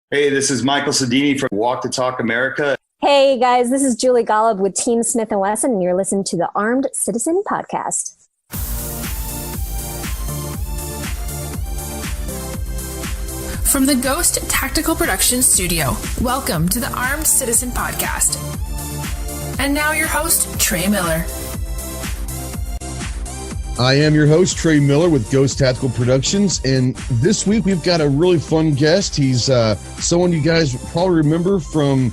Hey, this is Michael Sedini from Walk the Talk America. Hey guys, this is Julie Golub with Team Smith & Wesson, and you're listening to the Armed Citizen Podcast. From the Ghost Tactical Production Studio, welcome to the Armed Citizen Podcast. And now your host, Trey Miller. I am your host, Trey Miller with Ghost Tactical Productions, and this week we've got a really fun guest. He's someone you guys probably remember from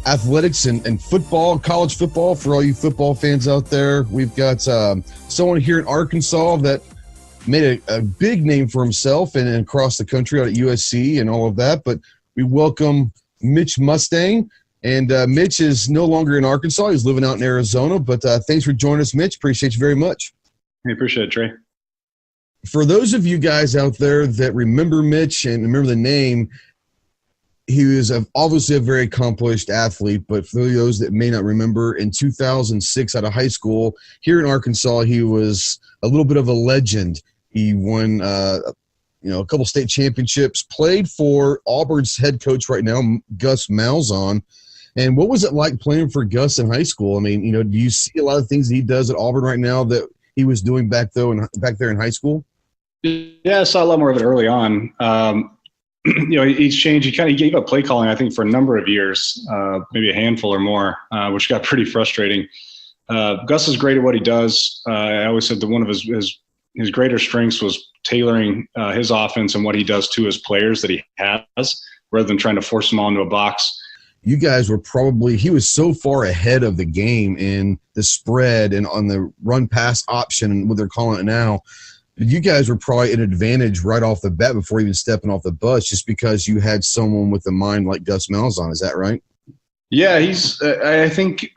athletics and football, college football, for all you football fans out there. We've got someone here in Arkansas that made a big name for himself and across the country out at USC and all of that, but we welcome Mitch Mustain. And Mitch is no longer in Arkansas. He's living out in Arizona, but thanks for joining us, Mitch. Appreciate you very much. I appreciate it, Trey. For those of you guys out there that remember Mitch and remember the name, he was obviously a very accomplished athlete, but for those that may not remember, in 2006 out of high school here in Arkansas, he was a little bit of a legend. He won a couple state championships, played for Auburn's head coach right now, Gus Malzahn. And what was it like playing for Gus in high school? I mean, do you see a lot of things that he does at Auburn right now that he was doing back there in high school? Yeah, I saw a lot more of it early on. He's changed. He gave up play calling, I think, for a number of years, maybe a handful or more, which got pretty frustrating. Gus is great at what he does. I always said that one of his greater strengths was tailoring his offense and what he does to his players that he has, rather than trying to force them all into a box. You guys were he was so far ahead of the game in the spread and on the run pass option and what they're calling it now. You guys were probably an advantage right off the bat before even stepping off the bus, just because you had someone with a mind like Gus Malzahn. Is that right? Yeah, he's, I think,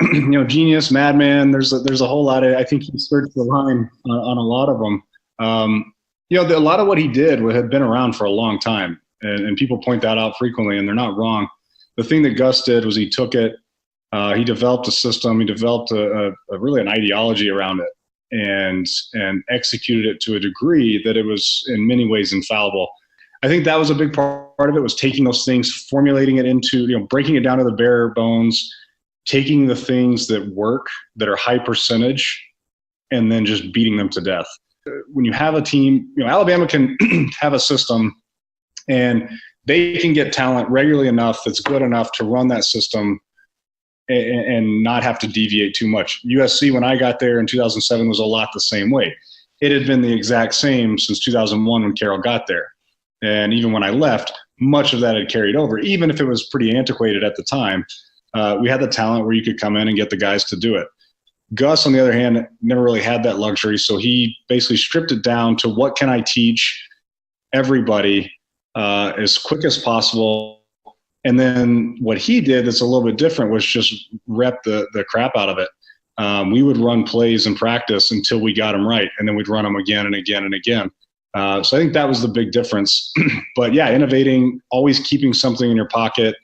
genius, madman. There's a whole lot of, I think he searched the line on a lot of them. A lot of what he did had been around for a long time, and people point that out frequently, and they're not wrong. The thing that Gus did was he took it, he developed a system, he developed really an ideology around it, and executed it to a degree that it was in many ways infallible. I think that was a big part of it, was taking those things, formulating it into, breaking it down to the bare bones, taking the things that work, that are high percentage, and then just beating them to death. When you have a team, Alabama can have a system, and they can get talent regularly enough that's good enough to run that system and not have to deviate too much. USC, when I got there in 2007, was a lot the same way. It had been the exact same since 2001 when Carroll got there. And even when I left, much of that had carried over, even if it was pretty antiquated at the time. We had the talent where you could come in and get the guys to do it. Gus, on the other hand, never really had that luxury, so he basically stripped it down to what can I teach everybody as quick as possible. And then what he did that's a little bit different was just rep the crap out of it. We would run plays in practice until we got them right, and then we'd run them again and again and again. So I think that was the big difference. But yeah, innovating, always keeping something in your pocket,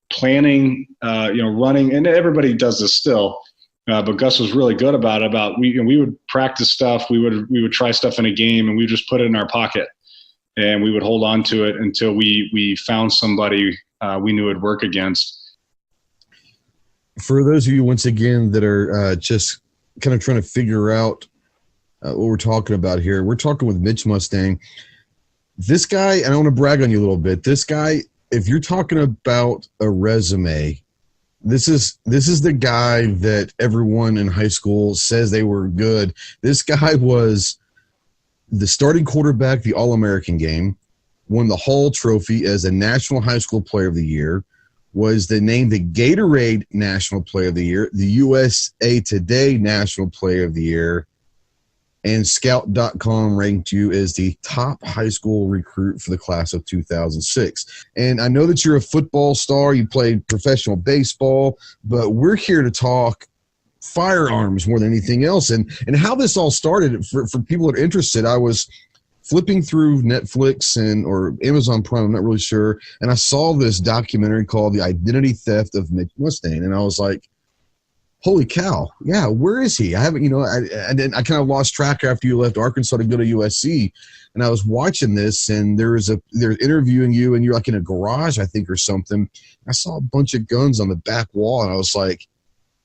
planning, running, and everybody does this still. But Gus was really good about it. We would practice stuff, we would try stuff in a game, and we would just put it in our pocket. And we would hold on to it until we found somebody we knew would work against. For those of you, once again, that are just kind of trying to figure out what we're talking about here, we're talking with Mitch Mustain. This guy, and I want to brag on you a little bit, this guy, if you're talking about a resume, this is the guy that everyone in high school says they were good. This guy was the starting quarterback, the All-American game, won the Hall Trophy as a National High School Player of the Year, was named the Gatorade National Player of the Year, the USA Today National Player of the Year, and Scout.com ranked you as the top high school recruit for the class of 2006. And I know that you're a football star, you played professional baseball, but we're here to talk firearms more than anything else, and how this all started. For people that are interested, I was flipping through Netflix or Amazon Prime, I'm not really sure, and I saw this documentary called The Identity Theft of Mitch Mustain, and I was like, holy cow, yeah, where is he? I haven't, I kind of lost track after you left Arkansas to go to USC, and I was watching this, and they're interviewing you, and you're like in a garage, I think, or something. I saw a bunch of guns on the back wall, and I was like,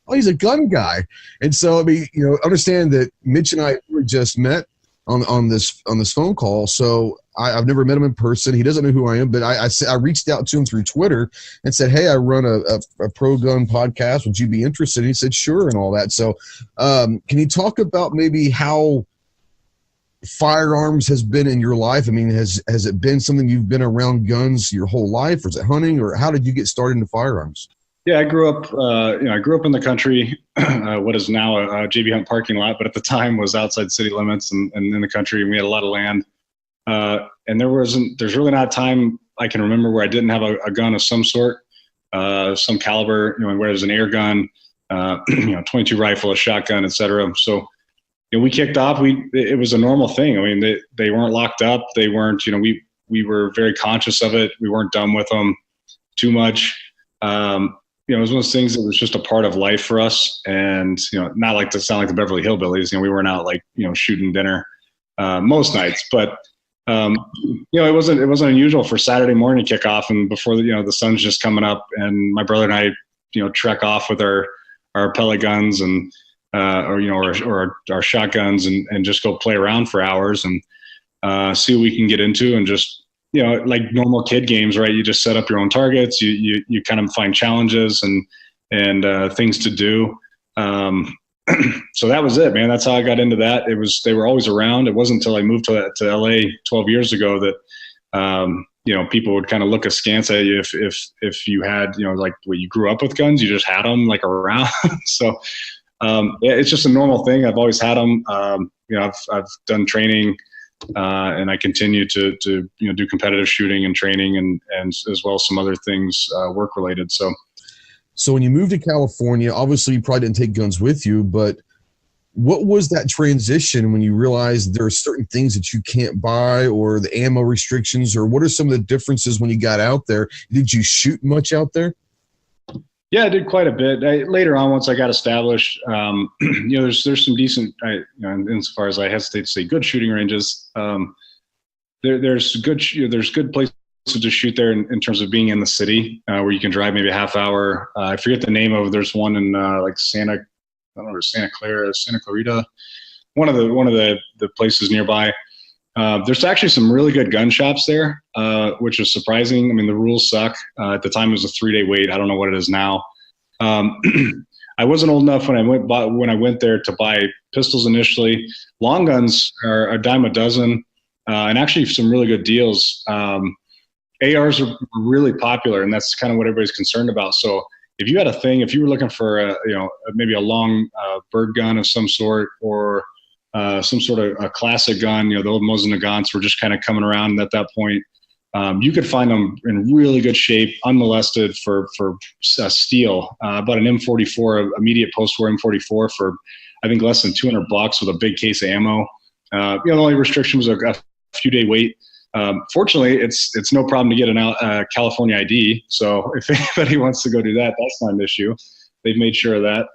oh, he's a gun guy. And so, I mean, understand that Mitch and I just met on this phone call, so I've never met him in person. He doesn't know who I am, but I reached out to him through Twitter and said, hey, I run a pro gun podcast. Would you be interested? And he said, sure, and all that. So can you talk about maybe how firearms has been in your life? I mean, has it been something you've been around guns your whole life, or is it hunting, or how did you get started into firearms? Yeah, I grew up in the country, what is now a JB Hunt parking lot, but at the time was outside city limits and in the country, and we had a lot of land. And there's really not a time I can remember where I didn't have a gun of some sort, some caliber, whether it was an air gun, 22 rifle, a shotgun, etc. So, we kicked off. It was a normal thing. I mean, they weren't locked up. They weren't. We were very conscious of it. We weren't done with them too much. It was one of those things that was just a part of life for us. And, not like to sound like the Beverly Hillbillies, we weren't out shooting dinner most nights, but it wasn't unusual for Saturday morning kickoff, and before the sun's just coming up, and my brother and I, trek off with our pellet guns and or our shotguns and just go play around for hours and see what we can get into, and just like normal kid games, right? You just set up your own targets. You kind of find challenges and things to do. So that was it, man. That's how I got into that. They were always around. It wasn't until I moved to LA 12 years ago that, people would kind of look askance at you if you had, like when you grew up with guns, you just had them like around. So, it's just a normal thing. I've always had them. I've done training, and I continue to do competitive shooting and training and as well as some other things, work related. So when you moved to California, obviously you probably didn't take guns with you, but what was that transition when you realized there are certain things that you can't buy, or the ammo restrictions, or what are some of the differences when you got out there? Did you shoot much out there? Yeah, I did quite a bit. Later on, once I got established, there's some decent, insofar as I hesitate to say good shooting ranges. There's good places to just shoot there in terms of being in the city, where you can drive maybe a half hour. I forget the name of. There's one in Santa Clarita, one of the places nearby. There's actually some really good gun shops there, which is surprising. I mean, the rules suck. At the time, it was a 3-day wait. I don't know what it is now. I wasn't old enough when I went there to buy pistols initially. Long guns are a dime a dozen, and actually some really good deals. ARs are really popular, and that's kind of what everybody's concerned about. So if you had if you were looking for maybe a long bird gun of some sort, or some sort of a classic gun, the old Mosin Nagants were just kind of coming around at that point. You could find them in really good shape, unmolested for steel. About an M44, immediate post-war M44 for I think less than $200 with a big case of ammo. The only restriction was a few-day wait. Fortunately, it's no problem to get a California ID. So if anybody wants to go do that, that's not an issue. They've made sure of that.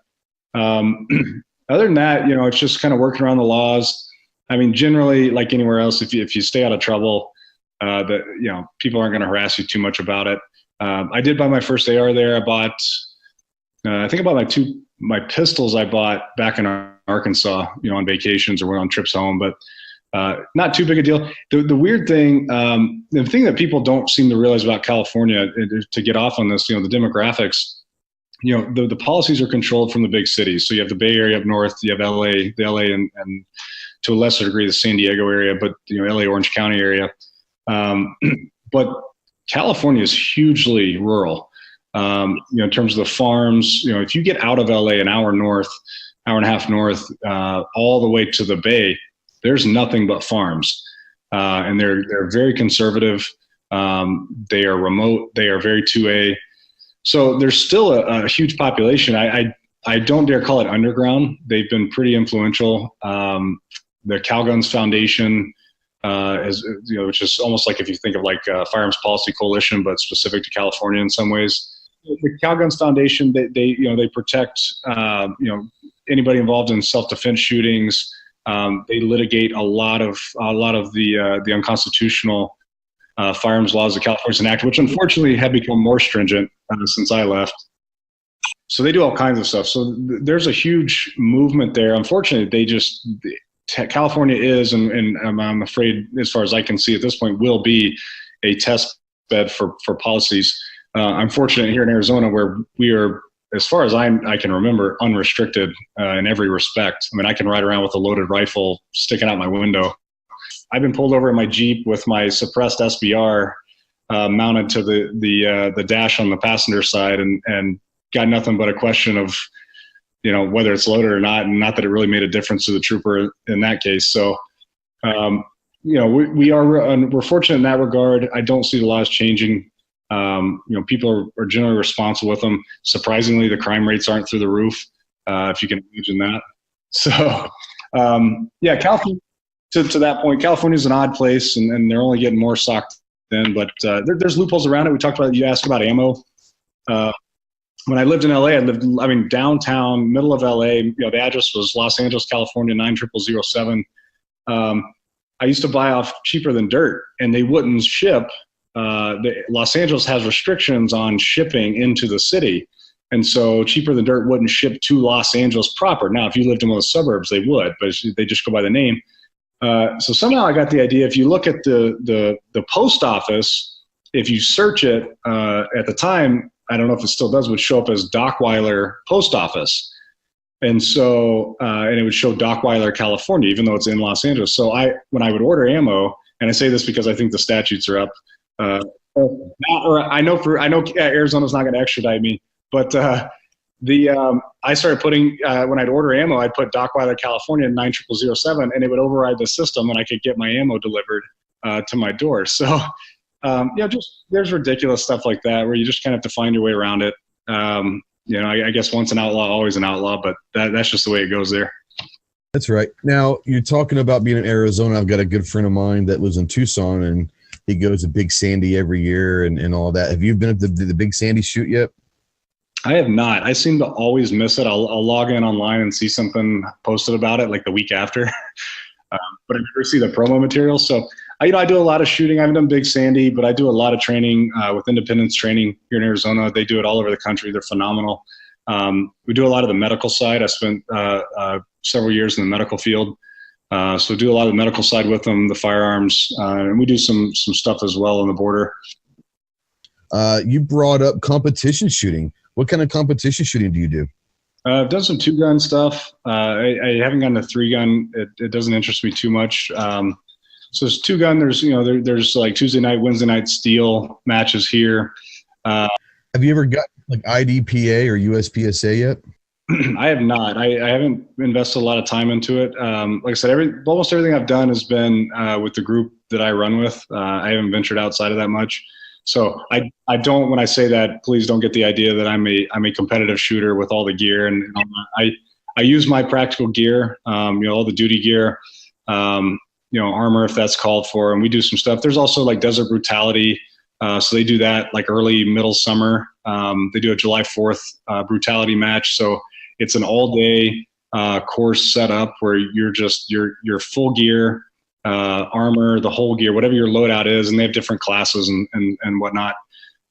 Other than that, it's just kind of working around the laws. I mean, generally, like anywhere else, if you stay out of trouble, people aren't going to harass you too much about it. I did buy my first AR there. I bought, I think about my pistols I bought back in Arkansas, on vacations or went on trips home, but not too big a deal. The weird thing, the thing that people don't seem to realize about California, to get off on this, the demographics, the policies are controlled from the big cities. So you have the Bay Area up north, you have LA and to a lesser degree the San Diego area, but LA, Orange County area. But California is hugely rural. In terms of the farms, if you get out of LA an hour and a half north, all the way to the Bay, there's nothing but farms. And they're very conservative. They are remote. They are very 2A. So there's still a huge population. I don't dare call it underground. They've been pretty influential. The Calguns Foundation, which is almost like if you think of like Firearms Policy Coalition, but specific to California in some ways. the Calguns Foundation, they protect anybody involved in self-defense shootings. They litigate a lot of the unconstitutional firearms laws of California enact, which unfortunately have become more stringent since I left. So they do all kinds of stuff. So there's a huge movement there. Unfortunately, California is, and I'm afraid, as far as I can see at this point, will be a test bed for policies. I'm fortunate here in Arizona where we are, as far as I can remember, unrestricted in every respect. I mean, I can ride around with a loaded rifle sticking out my window. I've been pulled over in my Jeep with my suppressed SBR mounted to the dash on the passenger side, and got nothing but a question of, whether it's loaded or not, and not that it really made a difference to the trooper in that case. So, we're fortunate in that regard. I don't see the laws changing. People are generally responsible with them. Surprisingly, the crime rates aren't through the roof, if you can imagine that. So, California, to that point, California is an odd place, and they're only getting more socked in. But there's loopholes around it. You asked about ammo. When I lived in LA, downtown, middle of LA. The address was Los Angeles, California, 90007. I used to buy off cheaper than dirt, and they wouldn't ship. Los Angeles has restrictions on shipping into the city, and so cheaper than dirt wouldn't ship to Los Angeles proper. Now, if you lived in one of the suburbs, they would, but they just go by the name. So somehow I got the idea. If you look at the post office, if you search it at the time, I don't know if it still does, would show up as Dockweiler Post Office. And so, and it would show Dockweiler, California, even though it's in Los Angeles. So when I would order ammo, and I say this because I think the statutes are up. I know Arizona's not going to extradite me, but I started putting, when I'd order ammo, I'd put Dockweiler, California, 90007, and it would override the system, and I could get my ammo delivered to my door. So, there's ridiculous stuff like that where you just kind of have to find your way around it. I guess once an outlaw, always an outlaw, but that's just the way it goes there. That's right. Now, you're talking about being in Arizona. I've got a good friend of mine that lives in Tucson, and he goes to Big Sandy every year and all that. Have you been at the Big Sandy shoot yet? I have not. I seem to always miss it. I'll log in online and see something posted about it like the week after, but I never see the promo material. So, I do a lot of shooting. I haven't done Big Sandy, but I do a lot of training with Independence Training here in Arizona. They do it all over the country. They're phenomenal. We do a lot of the medical side. I spent several years in the medical field. So do a lot of the medical side with them, the firearms, and we do some stuff as well on the border. You brought up competition shooting. What kind of competition shooting do you do? I've done some 2-gun stuff. I haven't gotten a 3-gun. It doesn't interest me too much. So it's 2-gun. There's like Tuesday night, Wednesday night steel matches here. Have you ever got like IDPA or USPSA yet? I have not. I haven't invested a lot of time into it. Like I said, almost everything I've done has been with the group that I run with. I haven't ventured outside of that much. So I don't. When I say that, please don't get the idea that I'm a competitive shooter with all the gear and all that. I use my practical gear. All the duty gear. Armor if that's called for, and we do some stuff. There's also like Desert Brutality. So they do that like early, middle summer. They do a July 4th brutality match. So it's an all-day course setup where you're just your full gear, armor, the whole gear, whatever your loadout is, and they have different classes and whatnot.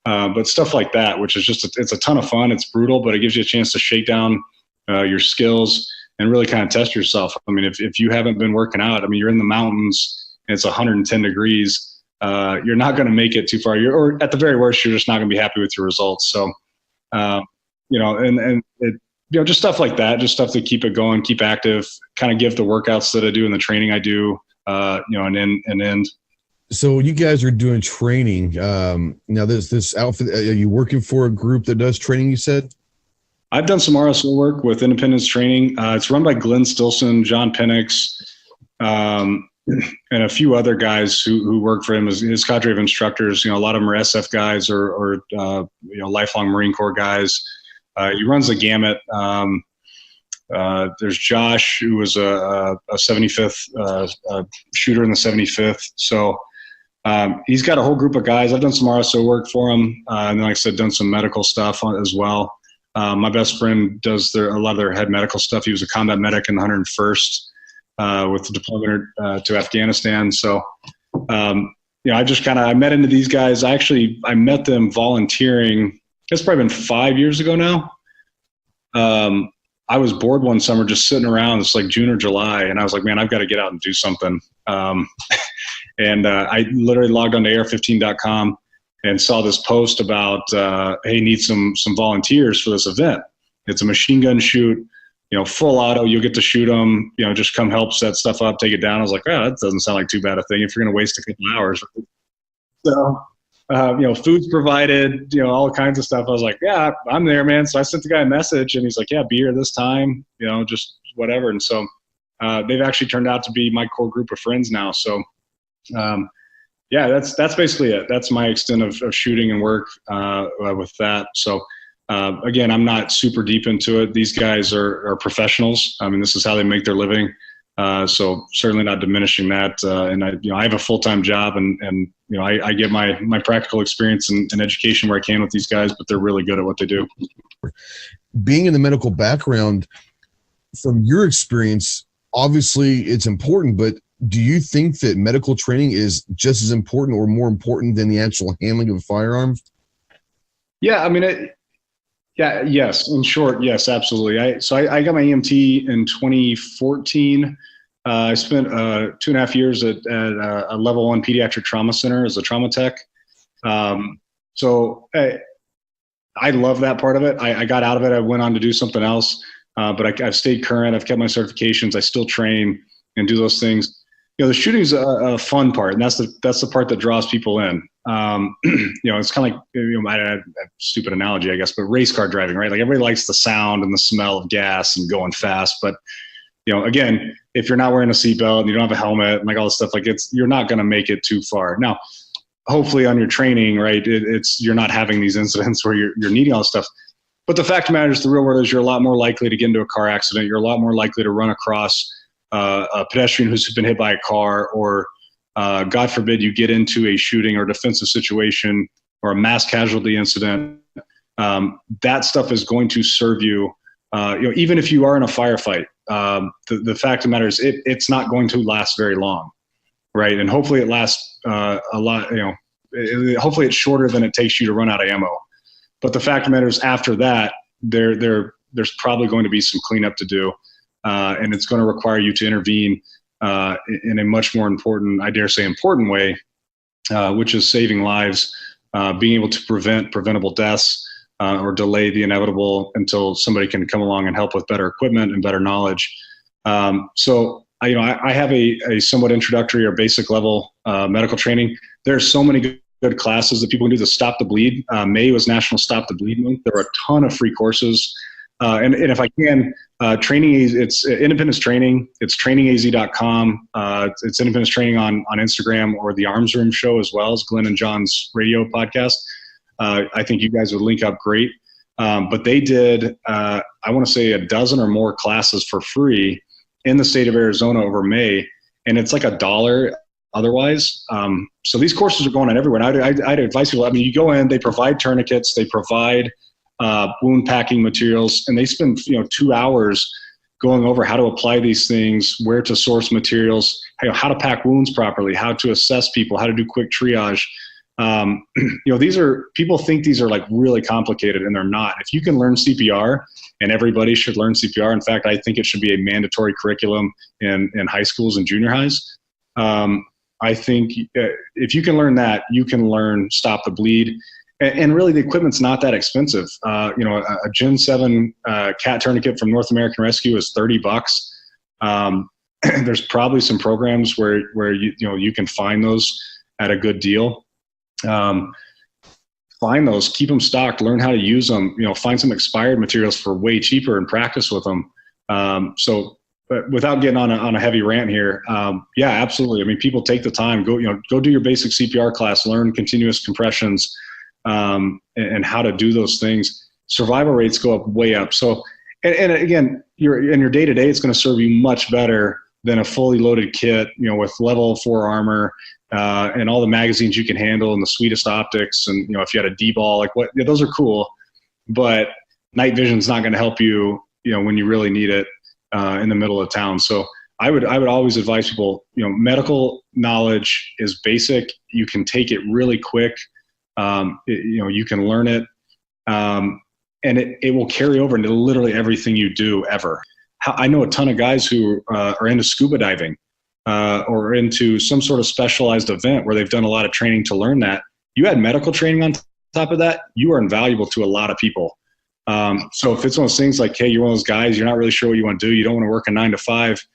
But stuff like that, which is it's a ton of fun. It's brutal, but it gives you a chance to shake down your skills and really kind of test yourself. I mean, if you haven't been working out, you're in the mountains and it's 110 degrees. You're not going to make it too far. Or at the very worst, you're just not going to be happy with your results. So, just stuff like that, just stuff to keep it going, keep active, kind of give the workouts that I do and the training I do, an end. So you guys are doing training. Now this outfit, are you working for a group that does training, you said? I've done some RSO work with Independence Training. It's run by Glenn Stilson, John Penix, and a few other guys who work for him as his cadre of instructors. A lot of them are SF guys or lifelong Marine Corps guys. He runs the gamut. There's Josh, who was a 75th shooter in the 75th. So He's got a whole group of guys. I've done some RSO work for him. And then, like I said, done some medical stuff as well. My best friend does a lot of their head medical stuff. He was a combat medic in the 101st with the deployment to Afghanistan. So, I met into these guys. I met them volunteering. It's probably been 5 years ago now. I was bored one summer just sitting around. It's like June or July. And I was like, man, I've got to get out and do something. And I literally logged on to AR15.com and saw this post about, hey, need some volunteers for this event. It's a machine gun shoot, full auto. You'll get to shoot them, just come help set stuff up, take it down. I was like, that doesn't sound like too bad a thing if you're going to waste a couple hours. So, food's provided, all kinds of stuff. I was like, yeah, I'm there, man. So I sent the guy a message and he's like, yeah, be here this time, just whatever. And so they've actually turned out to be my core group of friends now. So, that's basically it. That's my extent of shooting and work with that. So, again, I'm not super deep into it. These guys are professionals. I mean, this is how they make their living. So certainly not diminishing that. And I have a full-time job and I get my practical experience and education where I can with these guys, but they're really good at what they do. Being in the medical background, from your experience, obviously it's important, but do you think that medical training is just as important or more important than the actual handling of firearms? Yeah, I mean, yes. In short, yes, absolutely. I got my EMT in 2014. I spent 2.5 years at a level 1 pediatric trauma center as a trauma tech. So I love that part of it. I got out of it. I went on to do something else, but I've stayed current. I've kept my certifications. I still train and do those things. The shooting's a fun part, and that's the part that draws people in. It's kind of like, I have a stupid analogy, I guess, but race car driving, right? Like everybody likes the sound and the smell of gas and going fast. But, again, if you're not wearing a seatbelt and you don't have a helmet and like all this stuff, you're not going to make it too far. Now, hopefully on your training, right, you're not having these incidents where you're needing all this stuff. But the fact of the matter is, the real world is you're a lot more likely to get into a car accident. You're a lot more likely to run across a pedestrian who's been hit by a car, or God forbid you get into a shooting or defensive situation or a mass casualty incident. That stuff is going to serve you, even if you are in a firefight. The fact of the matter is it's not going to last very long, right? And hopefully it lasts a lot, hopefully it's shorter than it takes you to run out of ammo. But the fact of the matter is, after that, there's probably going to be some cleanup to do. And it's going to require you to intervene in a much more important, I dare say important way, which is saving lives, being able to prevent preventable deaths or delay the inevitable until somebody can come along and help with better equipment and better knowledge. So I have a somewhat introductory or basic level medical training. There are so many good classes that people can do. The Stop the Bleed. May was National Stop the Bleed Month. There are a ton of free courses. And if I can, training, it's Independence Training. It's trainingaz.com. It's Independence Training on Instagram, or the Arms Room Show, as well as Glenn and John's radio podcast. I think you guys would link up great. But they did, I want to say, a dozen or more classes for free in the state of Arizona over May. And it's like $1 otherwise. So these courses are going on everywhere. And I'd advise people, you go in, they provide tourniquets, they provide wound packing materials, and they spend 2 hours going over how to apply these things, where to source materials, how to pack wounds properly, how to assess people, how to do quick triage. People think these are like really complicated, and they're not. If you can learn CPR, and everybody should learn CPR. In fact, I think it should be a mandatory curriculum in high schools and junior highs. I think if you can learn that, you can learn Stop the Bleed. And really, the equipment's not that expensive. A Gen 7 cat tourniquet from North American Rescue is $30. There's probably some programs where you can find those at a good deal. Find those, keep them stocked, learn how to use them. Find some expired materials for way cheaper and practice with them. But without getting on a heavy rant here, yeah, absolutely. People take the time. Go do your basic CPR class, learn continuous compressions. And how to do those things. Survival rates go up way up. So, and again, in your day-to-day, it's going to serve you much better than a fully loaded kit, with level 4 armor, and all the magazines you can handle and the sweetest optics. And, if you had a D-ball, those are cool, but night vision's not going to help you, when you really need it in the middle of town. So I would always advise people, medical knowledge is basic. You can take it really quick. You can learn it. And it will carry over into literally everything you do ever. I know a ton of guys who are into scuba diving or into some sort of specialized event where they've done a lot of training to learn that. You add medical training on top of that, you are invaluable to a lot of people. So if it's one of those things like, hey, you're one of those guys, you're not really sure what you want to do, you don't want to work a 9 to 5,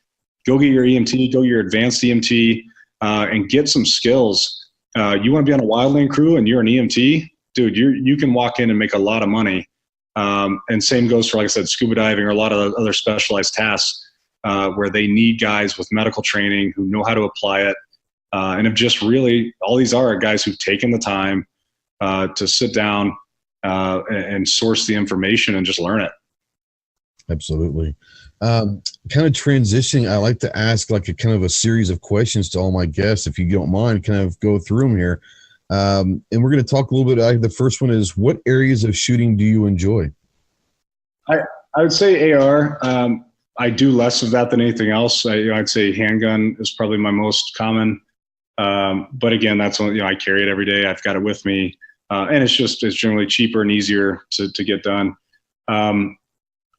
go get your EMT, go get your advanced EMT, and get some skills. You want to be on a wildland crew and you're an EMT, dude, you can walk in and make a lot of money. And same goes for, like I said, scuba diving or a lot of other specialized tasks where they need guys with medical training who know how to apply it. And have just really, all these are guys who've taken the time to sit down and source the information and just learn it. Absolutely. Kind of transitioning, I like to ask like a kind of a series of questions to all my guests, if you don't mind, kind of go through them here. And we're going to talk a little bit. The first one is, what areas of shooting do you enjoy? I would say AR. I do less of that than anything else. I'd say handgun is probably my most common. But again, that's one, I carry it every day. I've got it with me. And it's generally cheaper and easier to get done.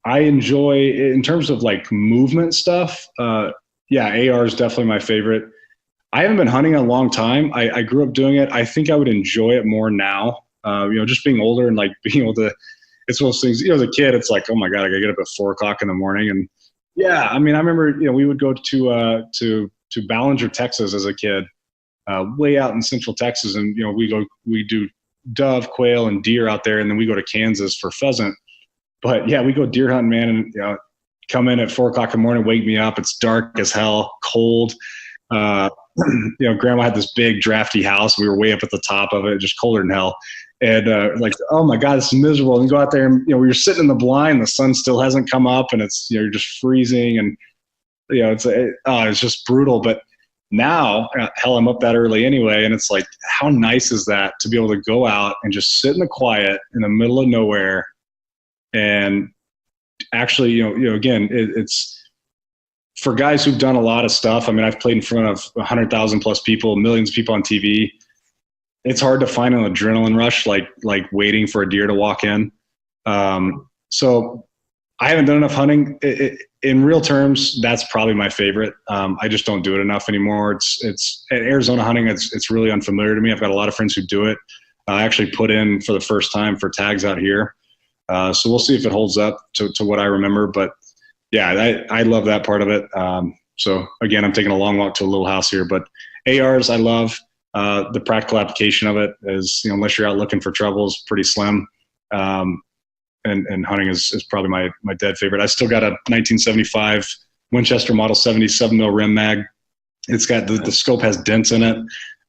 I enjoy, in terms of like movement stuff, AR is definitely my favorite. I haven't been hunting in a long time. I grew up doing it. I think I would enjoy it more now, just being older and like being able to, it's one of those things, as a kid, it's like, oh my God, I gotta get up at 4 o'clock in the morning. And yeah, I remember, we would go to Ballinger, Texas as a kid, way out in central Texas. And, we do dove, quail, and deer out there. And then we go to Kansas for pheasant. But yeah, we go deer hunting, man. And, come in at 4 o'clock in the morning, wake me up. It's dark as hell, cold. Grandma had this big drafty house. We were way up at the top of it, just colder than hell. And oh my God, it's miserable. And go out there and, we were sitting in the blind, the sun still hasn't come up, and it's, you're just freezing, and, it's just brutal. But now, hell, I'm up that early anyway. And it's like, how nice is that to be able to go out and just sit in the quiet in the middle of nowhere and actually, again, it's for guys who've done a lot of stuff. I've played in front of 100,000 plus people, millions of people on TV. It's hard to find an adrenaline rush, like waiting for a deer to walk in. So I haven't done enough hunting. In real terms, that's probably my favorite. I just don't do it enough anymore. It's Arizona hunting. It's really unfamiliar to me. I've got a lot of friends who do it. I actually put in for the first time for tags out here. So we'll see if it holds up to what I remember. But yeah, I love that part of it. So again, I'm taking a long walk to a little house here, but ARs, I love. The practical application of it is, unless you're out looking for trouble, is pretty slim. And hunting is probably my dead favorite. I still got a 1975 Winchester Model 77 mil rim mag. It's got the scope has dents in it.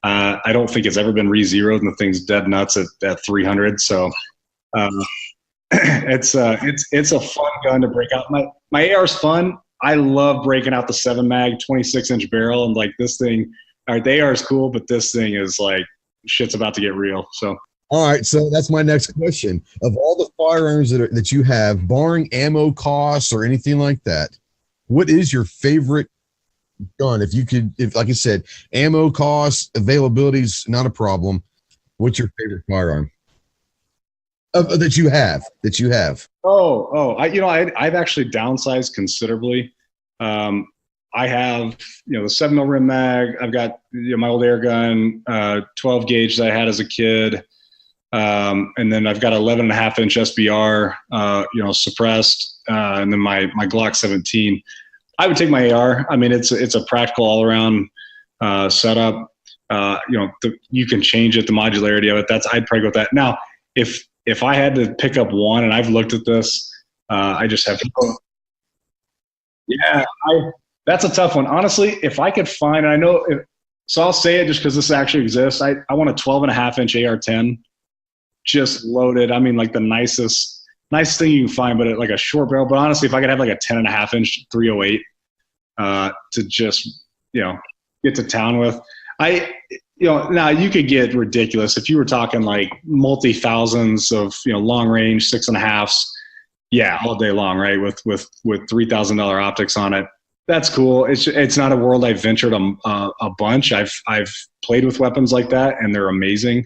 I don't think it's ever been re-zeroed, and the thing's dead nuts at 300. So it's a fun gun to break out. My AR's fun. I love breaking out the 7 mag 26-inch barrel, and like this thing. All right, the AR is cool, but this thing is like, shit's about to get real. So, all right, so that's my next question. Of all the firearms that you have, barring ammo costs or anything like that, what is your favorite gun? If like I said, ammo costs, availability is not a problem. What's your favorite firearm that you have? I've actually downsized considerably. I have, the 7 mil rim mag. I've got my old air gun, 12 gauge that I had as a kid. And then I've got 11.5 inch SBR, suppressed, and then my Glock 17. I would take my AR. It's a practical all around setup. You can change it, the modularity of it. I'd probably go with that. Now, if I had to pick up one, and I've looked at this, I just have. Yeah, that's a tough one. Honestly, if I could find, and I know, so I'll say it just because this actually exists. I want a 12.5 inch AR-10, just loaded. Like the nicest thing you can find, but like a short barrel. But honestly, if I could have like a 10.5 inch 308 to just, get to town with. Now you could get ridiculous if you were talking like multi-thousands of, long range 6.5s. Yeah, all day long, right? With $3,000 optics on it. That's cool. It's not a world I've ventured a bunch. I've played with weapons like that, and they're amazing.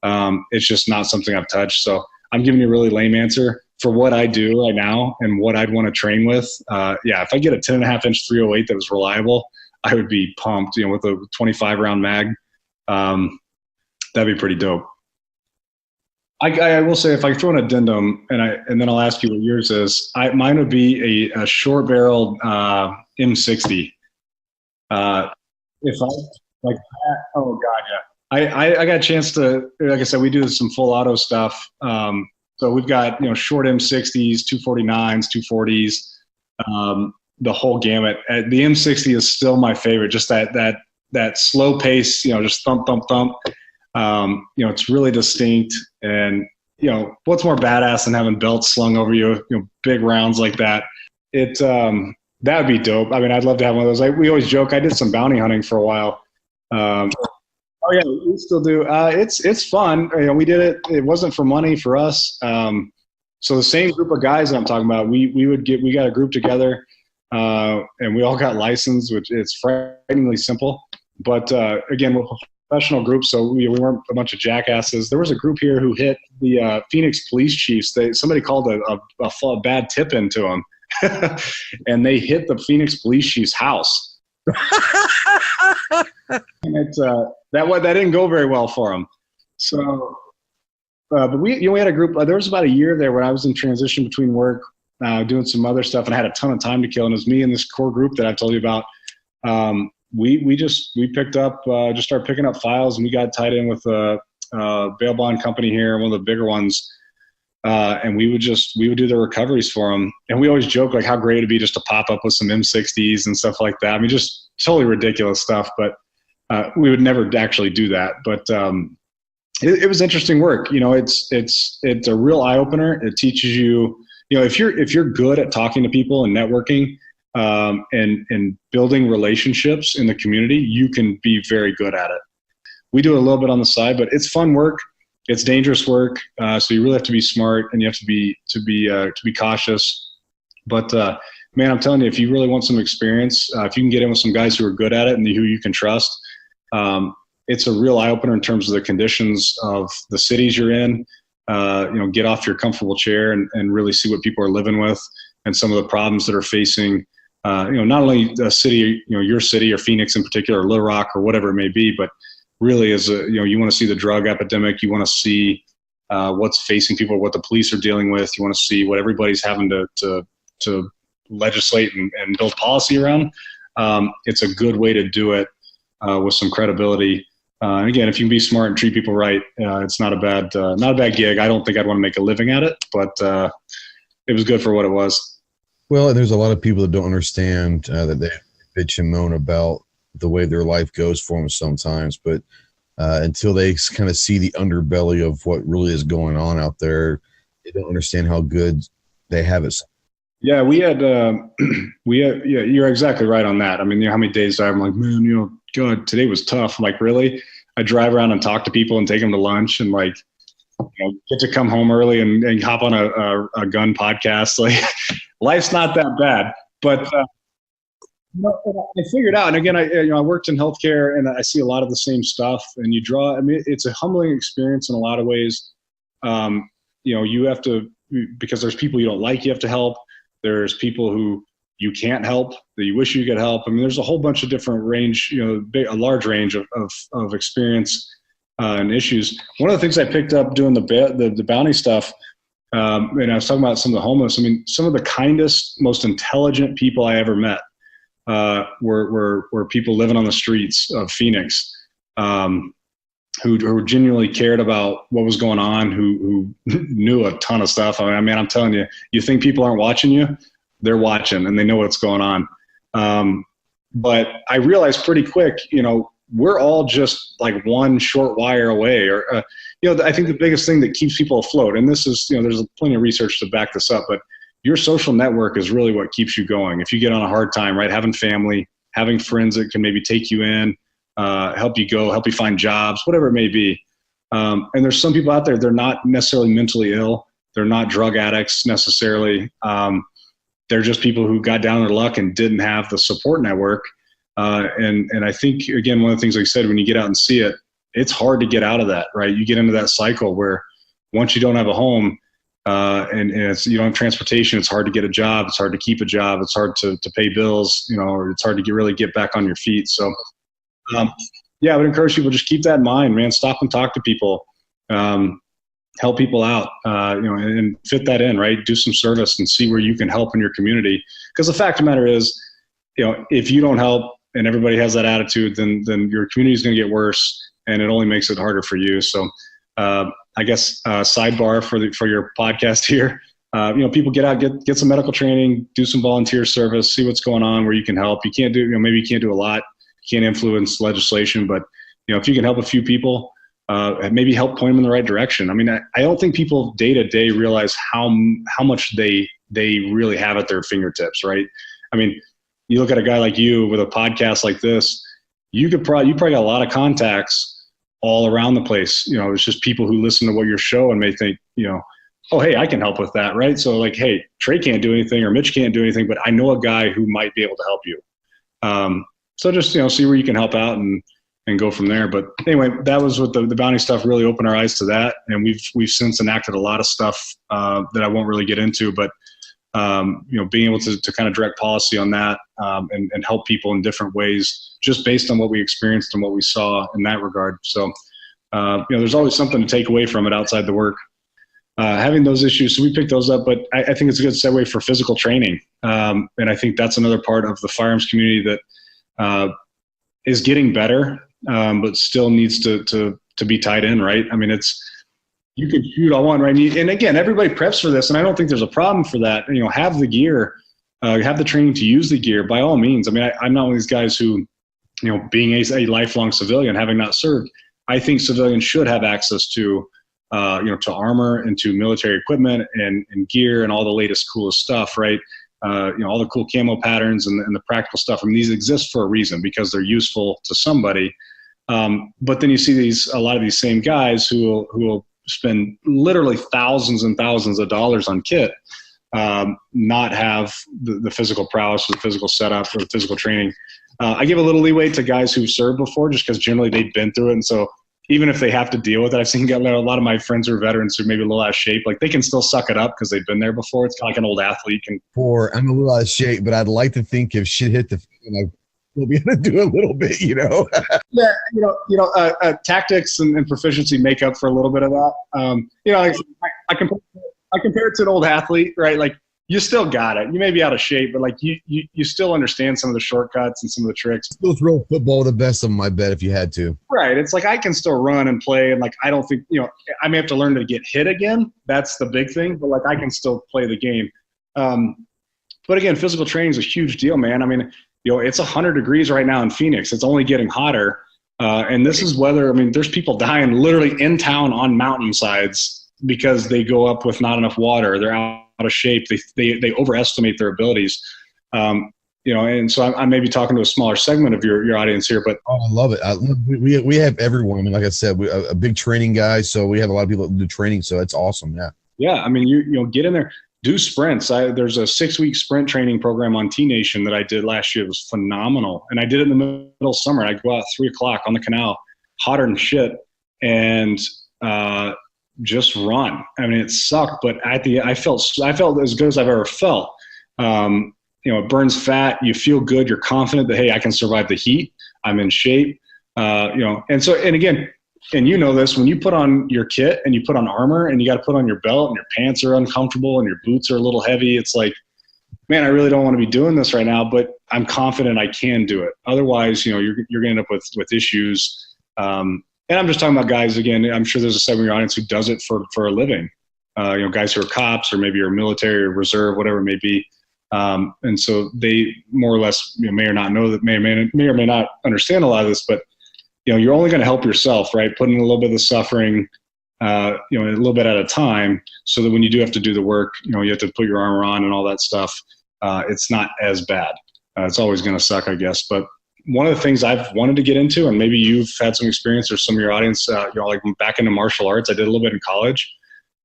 It's just not something I've touched. So I'm giving you a really lame answer for what I do right now and what I'd want to train with. If I get a 10.5-inch 308 that was reliable, I would be pumped. With a 25 round mag, that'd be pretty dope. I will say, if I throw an addendum and then I'll ask you what yours is, mine would be a short barreled M60. If I like that, oh god, yeah. I got a chance to, like I said, we do some full auto stuff. So we've got short M60s, 249s, 240s, the whole gamut. The M60 is still my favorite. Just that slow pace, just thump thump thump. It's really distinct, and what's more badass than having belts slung over you, big rounds like that. That would be dope. I mean, I'd love to have one of those. We always joke, I did some bounty hunting for a while. Oh yeah, we still do. It's fun. We did it. It wasn't for money for us. So the same group of guys that I'm talking about, we got a group together, and we all got licensed, which it's frighteningly simple. But again, we're a professional group, so we weren't a bunch of jackasses. There was a group here who hit the Phoenix police chiefs. Somebody called a bad tip into them, and they hit the Phoenix police chief's house. And that didn't go very well for them. So, but we had a group. There was about a year there when I was in transition between work, doing some other stuff, and I had a ton of time to kill. And it was me and this core group that I told you about. We picked up, just started picking up files, and we got tied in with a bail bond company here, one of the bigger ones. And we would do the recoveries for them. And we always joke like how great it'd be just to pop up with some M60s and stuff like that. I mean, just totally ridiculous stuff, but we would never actually do that. But it was interesting work. It's a real eye opener. It teaches you, if you're good at talking to people and networking, and building relationships in the community, you can be very good at it. We do it a little bit on the side, but it's fun work. It's dangerous work, so you really have to be smart, and you have to be cautious. But man, I'm telling you, if you really want some experience, if you can get in with some guys who are good at it and who you can trust, it's a real eye opener in terms of the conditions of the cities you're in. Get off your comfortable chair and really see what people are living with, and some of the problems that are facing. Not only a city, your city or Phoenix in particular, or Little Rock or whatever it may be, but really you want to see the drug epidemic. You want to see what's facing people, what the police are dealing with. You want to see what everybody's having to legislate and build policy around. It's a good way to do it with some credibility. And again, if you can be smart and treat people right, it's not a bad gig. I don't think I'd want to make a living at it, but it was good for what it was. Well, and there's a lot of people that don't understand that they bitch and moan about the way their life goes for them sometimes, but until they kind of see the underbelly of what really is going on out there, they don't understand how good they have it. Yeah, you're exactly right on that. I mean, how many days I'm like, man, God, today was tough. I'm like, really? I drive around and talk to people and take them to lunch and get to come home early and hop on a gun podcast. Like, life's not that bad, but I figured out. And again, I worked in healthcare, and I see a lot of the same stuff. And it's a humbling experience in a lot of ways. You have to, because there's people you don't like, you have to help. There's people who you can't help that you wish you could help. I mean, there's a whole bunch of different range, a large range of experience and issues. One of the things I picked up doing the bounty stuff, and I was talking about some of the homeless. I mean, some of the kindest, most intelligent people I ever met were people living on the streets of Phoenix, who genuinely cared about what was going on, who knew a ton of stuff. I mean, I'm telling you, you think people aren't watching you? They're watching, and they know what's going on. But I realized pretty quick, we're all just like one short wire away. Or, I think the biggest thing that keeps people afloat, and this is, there's plenty of research to back this up, but your social network is really what keeps you going. If you get on a hard time, right? Having family, having friends that can maybe take you in, help you find jobs, whatever it may be. And there's some people out there, they're not necessarily mentally ill. They're not drug addicts necessarily. They're just people who got down on their luck and didn't have the support network. And I think, again, one of the things, like I said, when you get out and see it, it's hard to get out of that, right? You get into that cycle where once you don't have a home, and you don't have transportation, it's hard to get a job. It's hard to keep a job. It's hard to pay bills, or it's hard to really get back on your feet. So, I would encourage people, just keep that in mind, man. Stop and talk to people, help people out, and fit that in, right? Do some service and see where you can help in your community. Because the fact of the matter is, if you don't help and everybody has that attitude, then your community is going to get worse, and it only makes it harder for you. So, I guess sidebar for your podcast here. People get out, get some medical training, do some volunteer service, see what's going on, where you can help. You can't do, maybe you can't do a lot, you can't influence legislation, but if you can help a few people, maybe help point them in the right direction. I mean, I don't think people day to day realize how much they really have at their fingertips, right? I mean, you look at a guy like you with a podcast like this, you probably got a lot of contacts all around the place. It's just people who listen to what your show and may think, oh, hey, I can help with that, right? So like, hey, Trey can't do anything or Mitch can't do anything, but I know a guy who might be able to help you. So just, see where you can help out and go from there. But anyway, that was what the bounty stuff really opened our eyes to that. And we've since enacted a lot of stuff that I won't really get into, but being able to kind of direct policy on that and help people in different ways, just based on what we experienced and what we saw in that regard. So, there's always something to take away from it outside the work. Having those issues, so we picked those up, but I think it's a good segue for physical training. And I think that's another part of the firearms community that is getting better, but still needs to be tied in, right? I mean, you can shoot all one, right? And again, everybody preps for this, and I don't think there's a problem for that. Have the gear, have the training to use the gear by all means. I mean, I'm not one of these guys who, being a lifelong civilian, having not served, I think civilians should have access to armor and to military equipment and gear and all the latest, coolest stuff, right? All the cool camo patterns and the practical stuff. I mean, these exist for a reason, because they're useful to somebody. But then you see a lot of these same guys who will spend literally thousands and thousands of dollars on kit, not have the physical prowess or the physical setup or the physical training. I give a little leeway to guys who've served before, just because generally they've been through it. And so even if they have to deal with it, I've seen a lot of my friends who are veterans who maybe a little out of shape, like they can still suck it up because they've been there before. It's kind of like an old athlete. I'm a little out of shape, but I'd like to think if shit hit the fan, we'll be able to do a little bit, Yeah, tactics and proficiency make up for a little bit of that. I compare it to an old athlete, right? Like, you still got it. You may be out of shape, but like you still understand some of the shortcuts and some of the tricks. Still throw football the best of them, I bet, if you had to. Right. It's like I can still run and play, and like I don't think I may have to learn to get hit again. That's the big thing, but like I can still play the game. But again, physical training is a huge deal, man. I mean, it's 100 degrees right now in Phoenix. It's only getting hotter, and this is weather. I mean, there's people dying literally in town on mountainsides because they go up with not enough water. They're out of shape. They overestimate their abilities. And so I may be talking to a smaller segment of your audience here, but I love it. We have everyone. I mean, like I said, we're a big training guy, so we have a lot of people that do training. So it's awesome. Yeah. Yeah. I mean, you get in there, do sprints. There's a 6-week sprint training program on T Nation that I did last year. It was phenomenal, and I did it in the middle of summer. I'd go out at 3:00 on the canal, hotter than shit, and just run. I mean, it sucked, but I felt as good as I've ever felt. It burns fat. You feel good. You're confident that, hey, I can survive the heat. I'm in shape. And again, and this, when you put on your kit and you put on armor and you got to put on your belt and your pants are uncomfortable and your boots are a little heavy, it's like, man, I really don't want to be doing this right now, but I'm confident I can do it. Otherwise, you're going to end up with issues. And I'm just talking about guys, again, I'm sure there's a segment of your audience who does it for a living. Guys who are cops or maybe are military or reserve, whatever it may be. And so they more or less may or not know that, may or may not understand a lot of this, but you're only going to help yourself, right? Put in a little bit of the suffering, a little bit at a time, so that when you do have to do the work, you have to put your armor on and all that stuff. It's not as bad. It's always going to suck, I guess, but one of the things I've wanted to get into, and maybe you've had some experience or some of your audience, like back into martial arts. I did a little bit in college.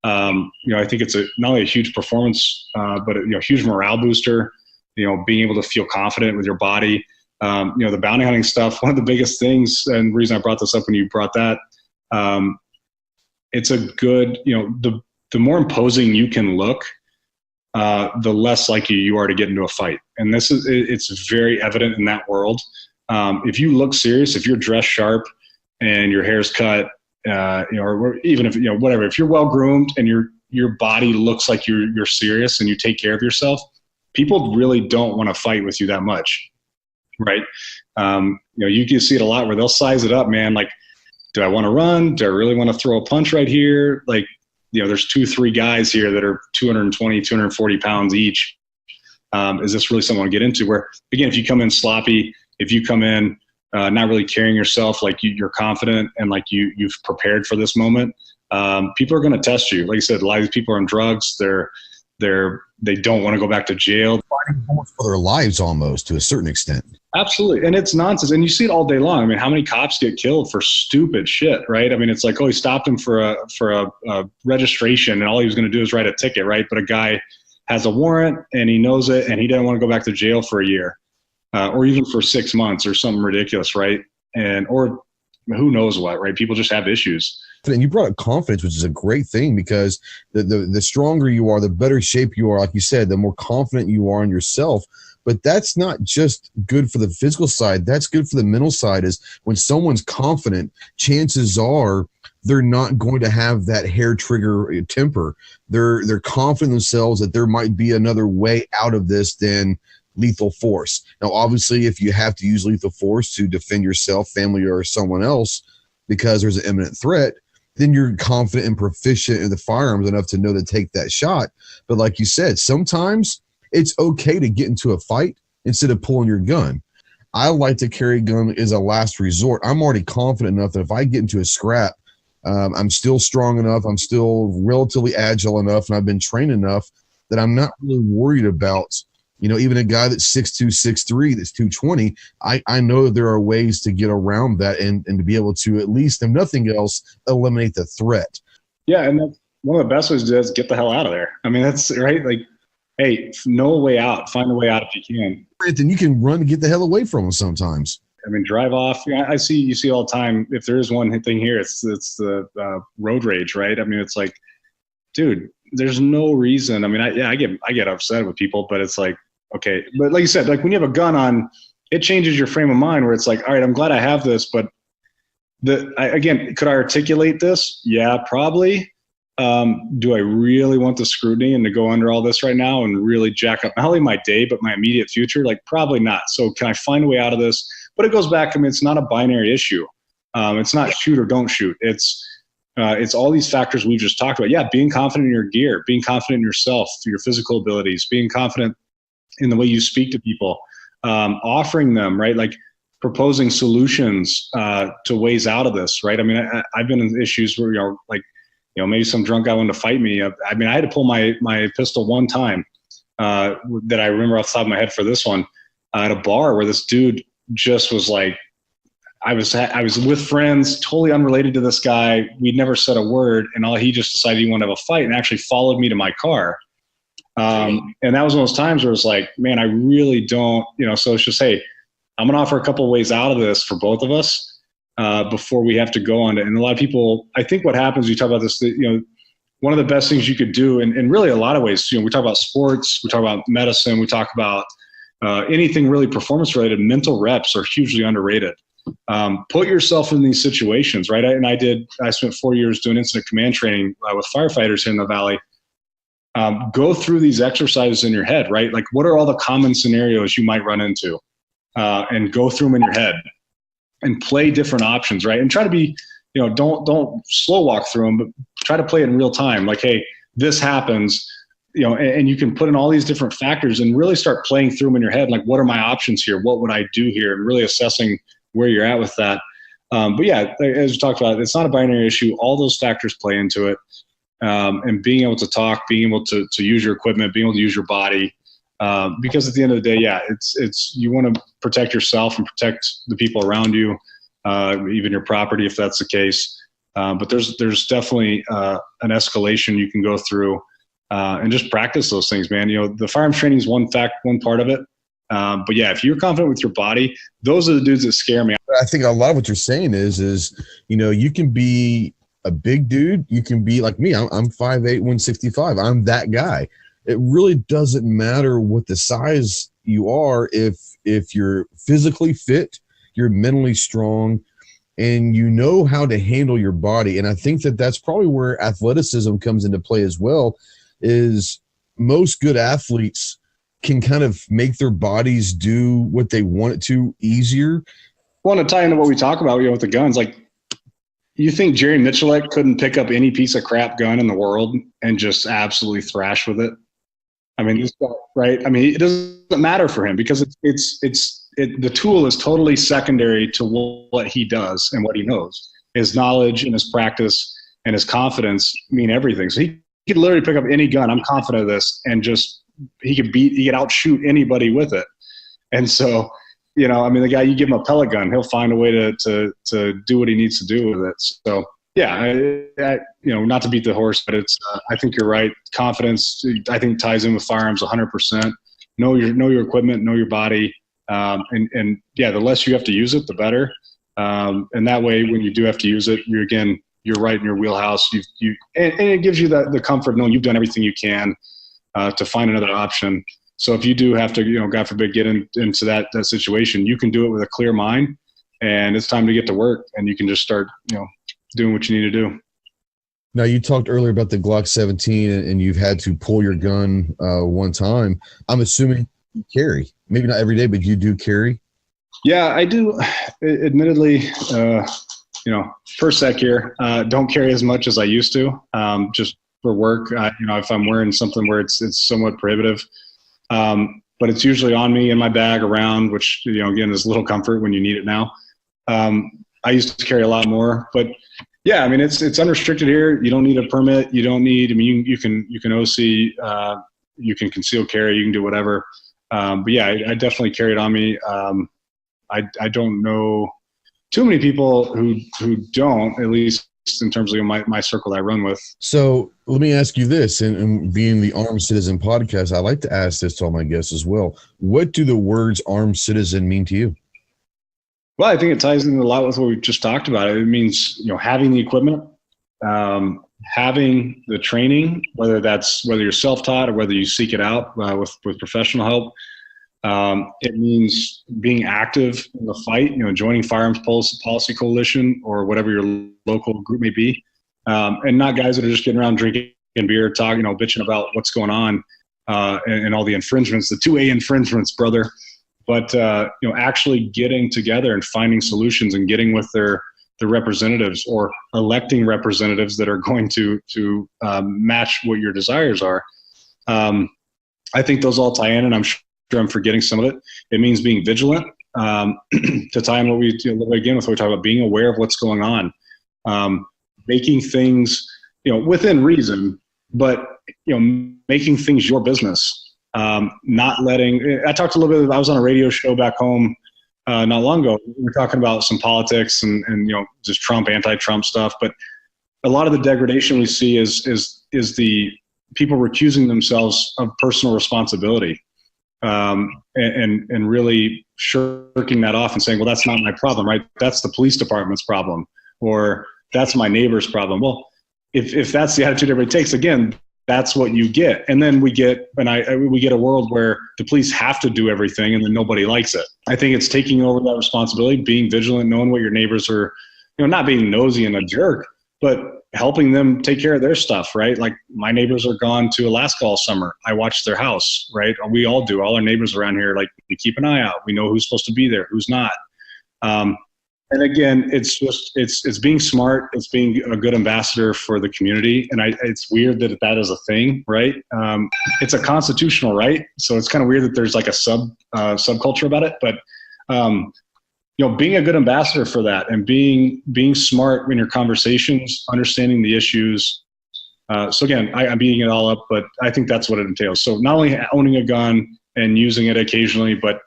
I think it's not only a huge performance, but a huge morale booster. Being able to feel confident with your body. The bounty hunting stuff. One of the biggest things, and the reason I brought this up when you brought that, it's a good. The more imposing you can look, the less likely you are to get into a fight. And it's very evident in that world. If you look serious, if you're dressed sharp and your hair's cut, or even if, whatever, if you're well groomed and your body looks like you're serious and you take care of yourself, people really don't want to fight with you that much. Right. You can see it a lot where they'll size it up, man. Like, do I want to run? Do I really want to throw a punch right here? Like, there's 2-3 guys here that are 220, 240 pounds each. Is this really something I want to get into? Where, again, if you come in sloppy, if you come in not really carrying yourself like you're confident and like you've prepared for this moment, people are going to test you. Like I said, a lot of these people are on drugs. They don't want to go back to jail. Fighting almost for their lives, almost to a certain extent. Absolutely. And it's nonsense. And you see it all day long. I mean, how many cops get killed for stupid shit, right? I mean, it's like, oh, he stopped him for a registration and all he was going to do is write a ticket, right? But a guy has a warrant and he knows it and he doesn't want to go back to jail for a year or even for 6 months or something ridiculous, right? Or who knows what, right? People just have issues. And you brought up confidence, which is a great thing because the stronger you are, the better shape you are. Like you said, the more confident you are in yourself. But that's not just good for the physical side. That's good for the mental side. Is when someone's confident, chances are they're not going to have that hair trigger temper. They're confident in themselves that there might be another way out of this than lethal force. Now, obviously, if you have to use lethal force to defend yourself, family, or someone else because there's an imminent threat, then you're confident and proficient in the firearms enough to know to take that shot. But like you said, sometimes it's okay to get into a fight instead of pulling your gun. I like to carry a gun as a last resort. I'm already confident enough that if I get into a scrap, I'm still strong enough, I'm still relatively agile enough, and I've been trained enough that I'm not really worried about, even a guy that's 6'2", 6'3", that's 220. I know that there are ways to get around that and to be able to, at least, if nothing else, eliminate the threat. Yeah, and that's one of the best ways to do is get the hell out of there. I mean, that's right. Like, hey, know a way out. Find a way out if you can. Then you can run and get the hell away from them sometimes. I mean, drive off. You see all the time. If there is one thing here, it's the road rage, right? I mean, it's like, dude, there's no reason. I mean, I get upset with people, but it's like, okay. But like you said, like when you have a gun on, it changes your frame of mind where it's like, all right, I'm glad I have this, but again, could I articulate this? Yeah, probably. Do I really want the scrutiny and to go under all this right now and really jack up not only my day, but my immediate future? Like, probably not. So can I find a way out of this? But it goes back, I mean, it's not a binary issue. It's not shoot or don't shoot. It's all these factors we've just talked about. Yeah, being confident in your gear, being confident in yourself, your physical abilities, being confident in the way you speak to people, offering them, right? Like proposing solutions to ways out of this, right? I mean, I've been in issues where, maybe some drunk guy wanted to fight me. I mean, I had to pull my pistol one time that I remember off the top of my head for this one at a bar where this dude just was like, I was with friends, totally unrelated to this guy. We'd never said a word, and he just decided he wanted to have a fight and actually followed me to my car. And that was one of those times where it's like, man, I really don't, so it's just, hey, I'm going to offer a couple of ways out of this for both of us before we have to go on to, and a lot of people, I think what happens, you talk about this, one of the best things you could do, and really a lot of ways, we talk about sports, we talk about medicine, we talk about anything really performance related, mental reps are hugely underrated. Put yourself in these situations, right? I spent 4 years doing incident command training with firefighters here in the Valley. Go through these exercises in your head, right? Like, what are all the common scenarios you might run into? And go through them in your head and play different options, right? And try to be, don't slow walk through them, but try to play it in real time. Like, hey, this happens, and you can put in all these different factors and really start playing through them in your head. Like, what are my options here? What would I do here? And really assessing where you're at with that. But yeah, as we talked about, it's not a binary issue. All those factors play into it. And being able to talk, being able to use your equipment, being able to use your body, Because at the end of the day, yeah, it's you want to protect yourself and protect the people around you, even your property if that's the case. But there's definitely an escalation you can go through, and just practice those things, man. The firearms training is one part of it. But yeah, if you're confident with your body, those are the dudes that scare me. I think a lot of what you're saying is you can be a big dude. You can be like me. I'm 5'8", 165. I'm that guy. It really doesn't matter what the size you are if you're physically fit, you're mentally strong, and you know how to handle your body. And I think that's probably where athleticism comes into play as well, is most good athletes can kind of make their bodies do what they want it to easier. Well, to tie into what we talk about, with the guns, like, you think Jerry Mitchellek couldn't pick up any piece of crap gun in the world and just absolutely thrash with it? I mean, this guy, right? I mean, it doesn't matter for him because the tool is totally secondary to what he does and what he knows. His knowledge and his practice and his confidence mean everything. So he could literally pick up any gun. I'm confident of this, and just he could outshoot anybody with it. And so, I mean, the guy, you give him a pellet gun, he'll find a way to do what he needs to do with it. So yeah, not to beat the horse, but it's I think you're right. Confidence, I think, ties in with firearms 100%. Know your equipment, know your body, and yeah, the less you have to use it, the better. And that way, when you do have to use it, you're right in your wheelhouse. And it gives you the comfort of knowing you've done everything you can to find another option. So if you do have to, God forbid, get into that situation, you can do it with a clear mind, and it's time to get to work, and you can just start, doing what you need to do. Now, you talked earlier about the Glock 17, and you've had to pull your gun one time. I'm assuming you carry, maybe not every day, but you do carry. Yeah, I do. Admittedly, per sec here, don't carry as much as I used to, just for work. If I'm wearing something where it's somewhat prohibitive, but it's usually on me in my bag around, which, again, is little comfort when you need it now. I used to carry a lot more, but yeah, I mean, it's unrestricted here. You don't need a permit. You don't need, you can OC, you can conceal carry, you can do whatever. But yeah, I definitely carry it on me. I don't know too many people who don't, at least in terms of my circle that I run with. So let me ask you this, and being the Armed Citizen podcast, I like to ask this to all my guests as well. What do the words armed citizen mean to you? Well, I think it ties in a lot with what we just talked about. It means, having the equipment, having the training, whether you're self-taught or whether you seek it out with professional help. It means being active in the fight, joining Firearms Policy Coalition or whatever your local group may be, and not guys that are just getting around drinking beer, talking, bitching about what's going on and all the infringements, the 2A infringements, brother. But actually getting together and finding solutions and getting with their representatives or electing representatives that are going to match what your desires are. I think those all tie in, and I'm sure I'm forgetting some of it. It means being vigilant, to tie in what we again with what we talk about, being aware of what's going on, making things within reason, but making things your business. Not letting. I talked a little bit. I was on a radio show back home not long ago. We were talking about some politics and just Trump, anti-Trump stuff. But a lot of the degradation we see is the people recusing themselves of personal responsibility, and really shirking that off and saying, well, that's not my problem, right? That's the police department's problem, or that's my neighbor's problem. Well, if that's the attitude everybody takes, again, that's what you get. And then we get a world where the police have to do everything and then nobody likes it. I think it's taking over that responsibility, being vigilant, knowing what your neighbors are, not being nosy and a jerk, but helping them take care of their stuff, right? Like, my neighbors are gone to Alaska all summer. I watch their house, right? We all do. All our neighbors around here, like, we keep an eye out. We know who's supposed to be there, who's not. And again, it's being smart. It's being a good ambassador for the community. And it's weird that is a thing, right? It's a constitutional right. So it's kind of weird that there's like a subculture about it. But, being a good ambassador for that and being smart in your conversations, understanding the issues. So again, I'm beating it all up, but I think that's what it entails. So not only owning a gun and using it occasionally, but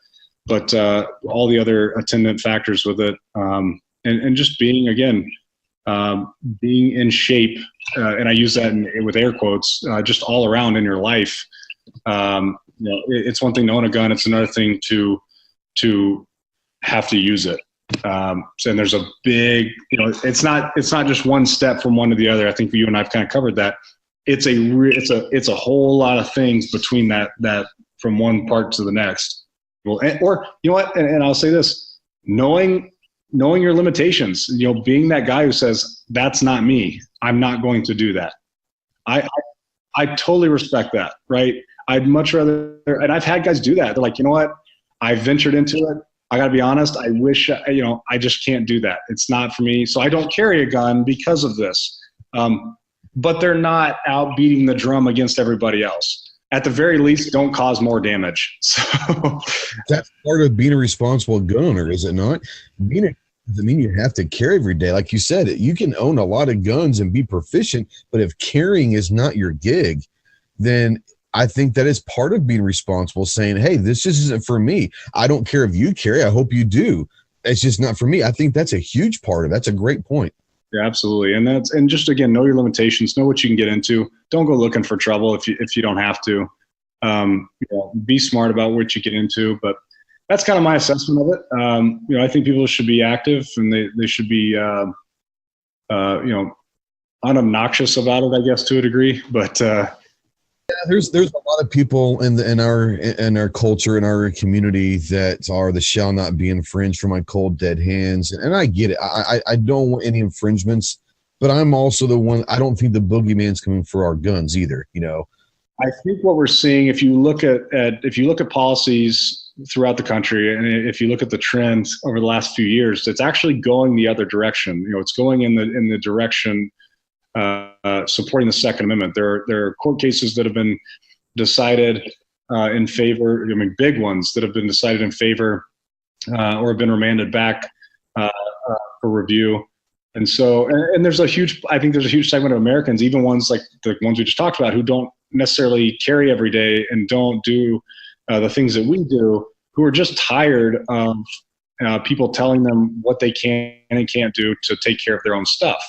all the other attendant factors with it, and just being, again, being in shape, and I use that with air quotes, just all around in your life. It's one thing to own a gun. It's another thing to have to use it. And there's a big, it's not just one step from one to the other. I think you and I've kind of covered that. It's a whole lot of things between that from one part to the next. Well, or you know what? And I'll say this: knowing your limitations. Being that guy who says, "That's not me. I'm not going to do that." I totally respect that. Right? I'd much rather, and I've had guys do that. They're like, you know what? I ventured into it. I got to be honest. I wish, I just can't do that. It's not for me. So I don't carry a gun because of this. But they're not out beating the drum against everybody else. At the very least, don't cause more damage. So that's part of being a responsible gun owner, is it not? Doesn't mean you have to carry every day. Like you said, you can own a lot of guns and be proficient, but if carrying is not your gig, then I think that is part of being responsible, saying, hey, this just isn't for me. I don't care if you carry. I hope you do. It's just not for me. I think that's a huge part of it. That's a great point. Yeah, absolutely. And just, again, know your limitations, know what you can get into. Don't go looking for trouble if you don't have to. Be smart about what you get into, but that's kind of my assessment of it. I think people should be active, and they should be, unobnoxious about it, I guess, to a degree, but, there's a lot of people in our culture, in our community, that are the shall not be infringed from my cold dead hands, and I get it. I don't want any infringements, but I'm also the one. I don't think the boogeyman's coming for our guns either. I think what we're seeing, if you look at policies throughout the country, and if you look at the trends over the last few years, it's actually going the other direction. It's going in the direction supporting the Second Amendment. There are court cases that have been decided in favor. Big ones that have been decided in favor or have been remanded back for review. And so, and there's a huge segment of Americans, even ones like the ones we just talked about, who don't necessarily carry every day and don't do the things that we do, who are just tired of people telling them what they can and can't do to take care of their own stuff.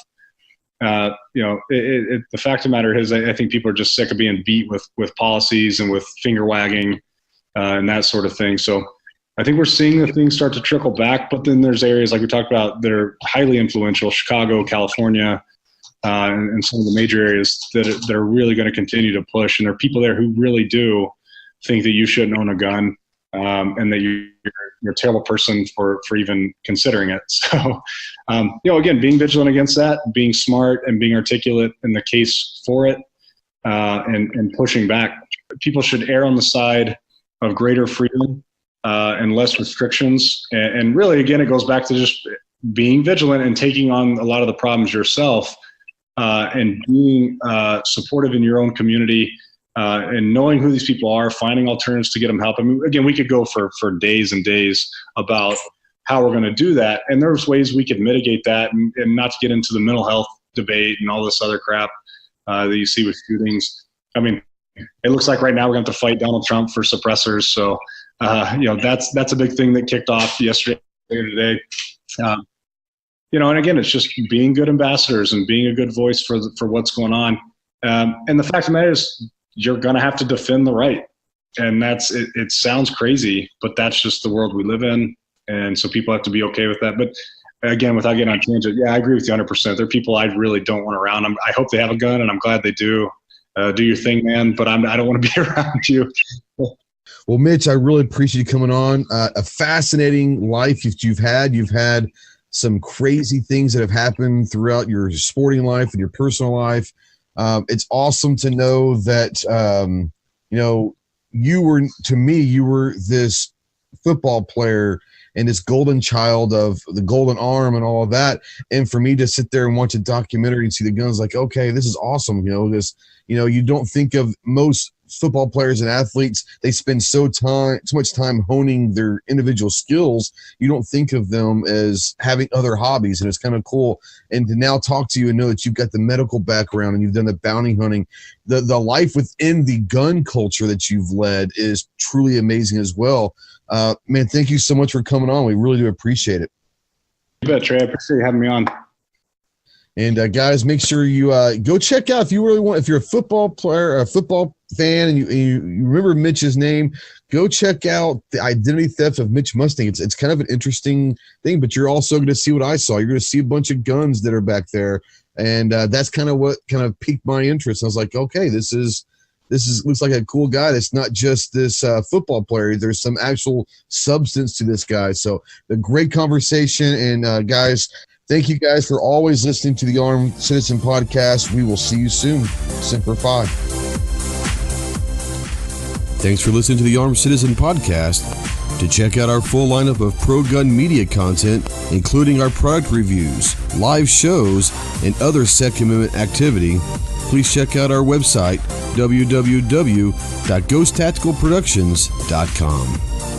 The fact of the matter is, I think people are just sick of being beat with policies and with finger wagging and that sort of thing. So I think we're seeing the things start to trickle back, but then there's areas like we talked about that are highly influential, Chicago, California, and some of the major areas that are really going to continue to push. And there are people there who really do think that you shouldn't own a gun, and that you're a terrible person for even considering it. So, again, being vigilant against that, being smart and being articulate in the case for it, and pushing back. People should err on the side of greater freedom and less restrictions. And really, again, it goes back to just being vigilant and taking on a lot of the problems yourself, and being supportive in your own community, and knowing who these people are, finding alternatives to get them help. Again, we could go for days and days about how we're going to do that. And there's ways we could mitigate that, and not to get into the mental health debate and all this other crap that you see with shootings. It looks like right now we're going to have to fight Donald Trump for suppressors. So, that's a big thing that kicked off yesterday or today. And again, it's just being good ambassadors and being a good voice for what's going on. And the fact of the matter is, you're going to have to defend the right. And it sounds crazy, but that's just the world we live in. And so people have to be okay with that. But again, without getting on tangent, yeah, I agree with you 100%. There are people I really don't want around. I hope they have a gun, and I'm glad they do. Do your thing, man, but I don't want to be around you. Well, Mitch, I really appreciate you coming on. A fascinating life you've had. You've had some crazy things that have happened throughout your sporting life and your personal life. It's awesome to know that, you were this football player and this golden child of the golden arm and all of that. And for me to sit there and watch a documentary and see the guns, like, okay, this is awesome. You don't think of most football players and athletes, they spend so much time honing their individual skills, you don't think of them as having other hobbies. And it's kind of cool. And to now talk to you and know that you've got the medical background and you've done the bounty hunting, the life within the gun culture that you've led is truly amazing as well. Man, thank you so much for coming on. We really do appreciate it. You bet, Trey. I appreciate you having me on. And guys, make sure you go check out, if you really want, if you're a football player, a football fan, and you remember Mitch's name, go check out the Identity Theft of Mitch Mustain. It's kind of an interesting thing, but you're also going to see what I saw. You're going to see a bunch of guns that are back there, and that's kind of what kind of piqued my interest. I was like, okay, this looks like a cool guy. It's not just this football player. There's some actual substance to this guy. So a great conversation, and guys, thank you guys for always listening to the Armed Citizen Podcast. We will see you soon. Semper Fi. Thanks for listening to the Armed Citizen Podcast. To check out our full lineup of pro-gun media content, including our product reviews, live shows, and other Second Amendment activity, please check out our website, www.ghosttacticalproductions.com.